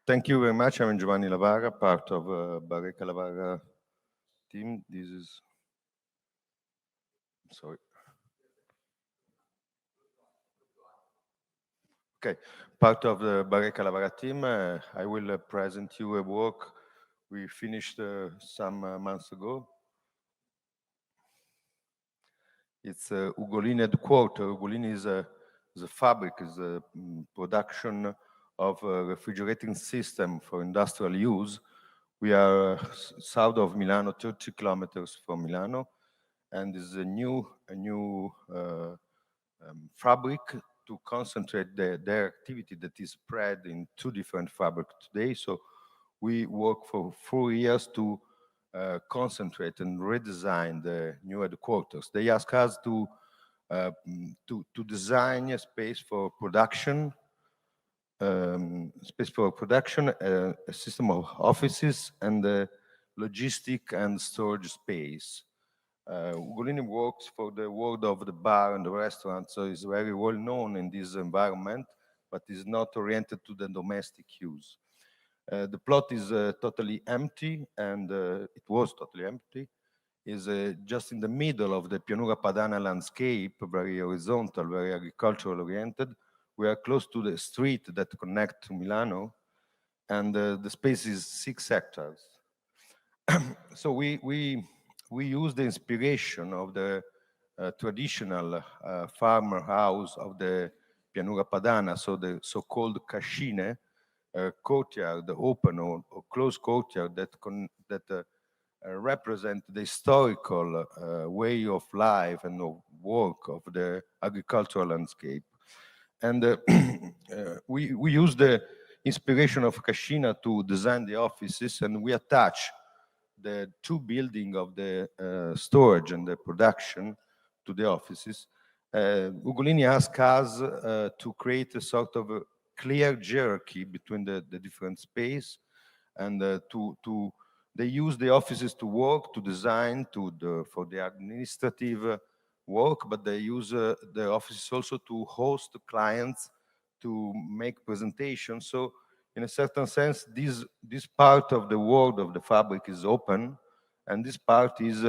Thank you very much. I'm Giovanni Lavarra, part of Barreca Lavarra team. This is, sorry. Okay, part of the Barreca Lavarra team. I will present you a work we finished some months ago. It's Ugolini headquarter. Ugolini is a fabric, is a production of a refrigerating system for industrial use. We are south of Milano, 30 kilometers from Milano, and is a new fabric to concentrate their activity that is spread in two different fabrics today. So we work for 4 years to concentrate and redesign the new headquarters. They ask us to design a space for production, a system of offices, and a logistic and storage space. Ugolini works for the world of the bar and the restaurant, so it's very well known in this environment, but is not oriented to the domestic use. The plot is totally empty, and it was totally empty. Is just in the middle of the Pianura Padana landscape, very horizontal, very agricultural oriented. We are close to the street that connect to Milano, and the space is 6 hectares. So we use the inspiration of the traditional farmer house of the Pianura Padana, so the so-called cascine, courtyard, the open or closed courtyard that represent the historical way of life and of work of the agricultural landscape. And we use the inspiration of Cascina to design the offices, and we attach the two buildings of the storage and the production to the offices. Ugolini asked us to create a sort of a clear hierarchy between the different space, and they use the offices to work, to design, for the administrative work, but they use the offices also to host clients, to make presentations. So in a certain sense, this part of the world of the fabric is open, and this part is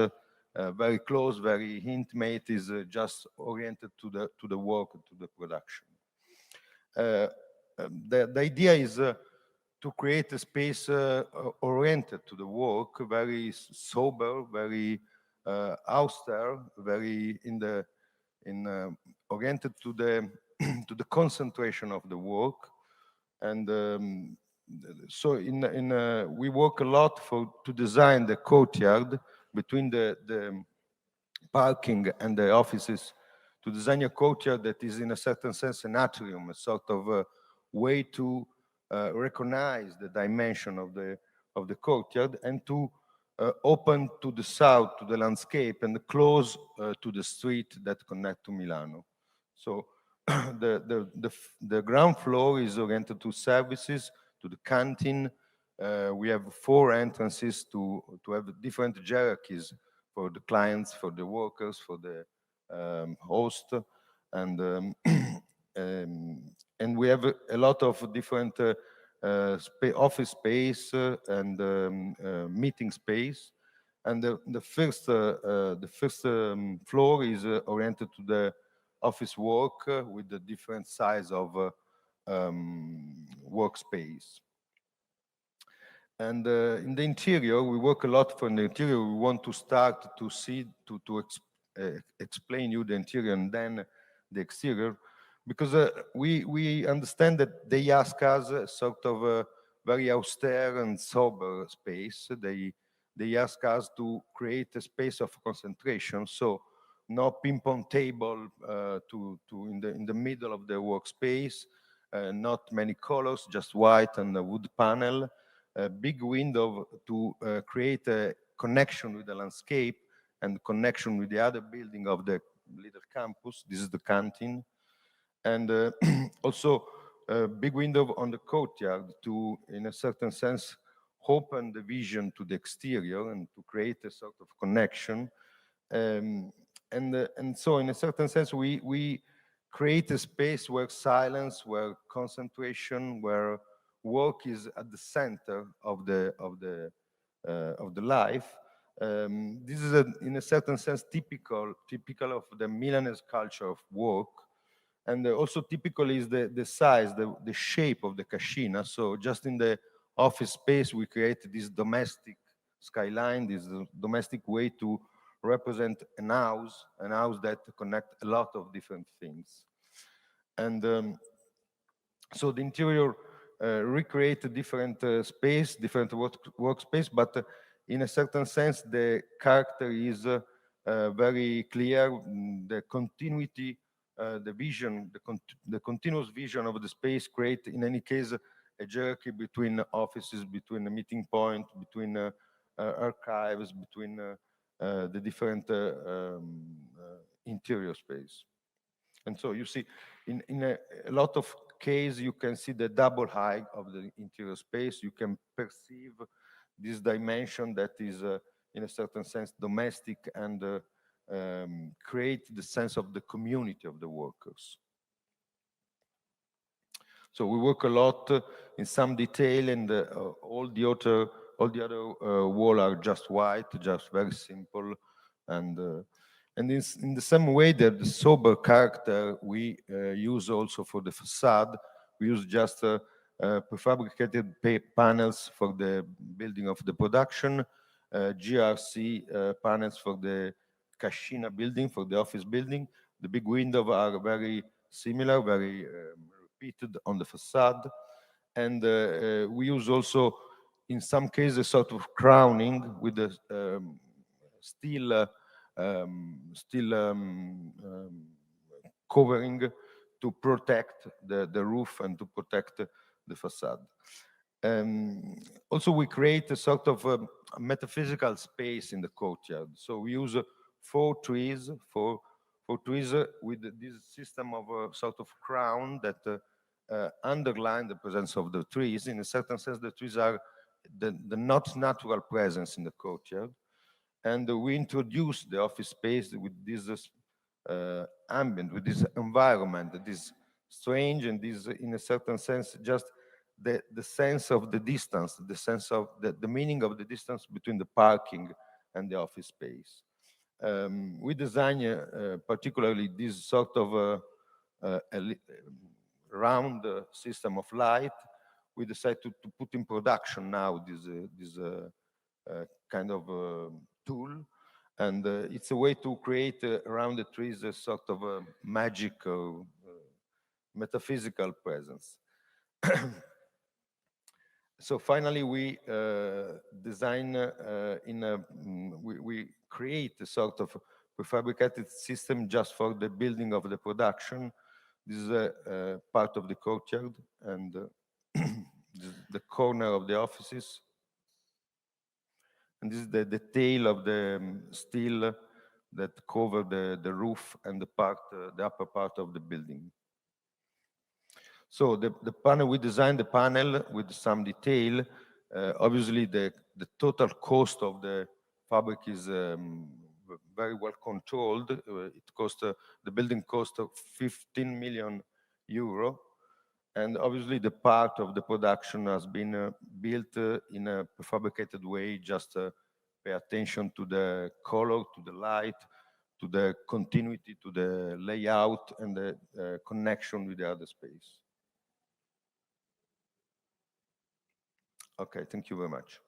very close, very intimate, is just oriented to the work, to the production. The idea is to create a space oriented to the work, very sober, very austere, very oriented to the to the concentration of the work. And so we work a lot to design the courtyard between the parking and the offices, to design a courtyard that is in a certain sense an atrium, a sort of a way to recognize the dimension of the courtyard, and to open to the south, to the landscape, and close to the street that connect to Milano. So the ground floor is oriented to services, to the canteen. We have 4 entrances to have different hierarchies for the clients, for the workers, for the host, and and we have a lot of different office space and meeting space. And the first floor is oriented to the office work with the different size of workspace. And in the interior, we work a lot for the interior. We want to start to see, explain you the interior and then the exterior, because we understand that they ask us a sort of a very austere and sober space. They ask us to create a space of concentration, so no ping pong table in the middle of the workspace, not many colors, just white and a wood panel, a big window to create a connection with the landscape and connection with the other building of the little campus. This is the canteen. And also a big window on the courtyard to, in a certain sense, open the vision to the exterior and to create a sort of connection. And so in a certain sense, we create a space where silence, where concentration, where work is at the center of the life. This is, in a certain sense, typical of the Milanese culture of work, and also typical is the size, the shape of the cascina. So just in the office space, we create this domestic skyline, this domestic way to represent an house that connect a lot of different things. And so the interior recreate a different space, different workspace, but in a certain sense, the character is very clear. The continuity, the vision, the continuous vision of the space create, in any case, a hierarchy between offices, between a meeting point, between archives, between the different interior space. And so you see, in a lot of cases, you can see the double height of the interior space. You can perceive this dimension that is, in a certain sense, domestic and create the sense of the community of the workers. So we work a lot in some detail, and all the other wall are just white, just very simple, and in the same way that the sober character we use also for the facade. We use just prefabricated panels for the building of the production, GRC panels for the cascina building, for the office building. The big windows are very similar, very repeated on the facade. And we use also, in some cases, sort of crowning with the steel covering to protect the roof and to protect the facade. Also, we create a sort of metaphysical space in the courtyard. So we use four trees with this system of a sort of crown that underline the presence of the trees. In a certain sense, the trees are the not natural presence in the courtyard. And we introduce the office space with this ambient, with this environment that is strange, and this, in a certain sense, just the sense of the distance, the sense of the meaning of the distance between the parking and the office space. We design particularly this sort of round system of light. We decided to put in production now this kind of tool, and it's a way to create around the trees a sort of a magical, metaphysical presence. So finally, we design we create a sort of prefabricated system just for the building of the production. This is a part of the courtyard, and the corner of the offices. And this is the tail of the steel that cover the roof and the upper part of the building. So the panel, we designed the panel with some detail. Obviously, the total cost of the fabric is very well controlled. The building cost of 15 million euro. And obviously, the part of the production has been built in a prefabricated way. Just pay attention to the color, to the light, to the continuity, to the layout, and the connection with the other space. Okay, thank you very much.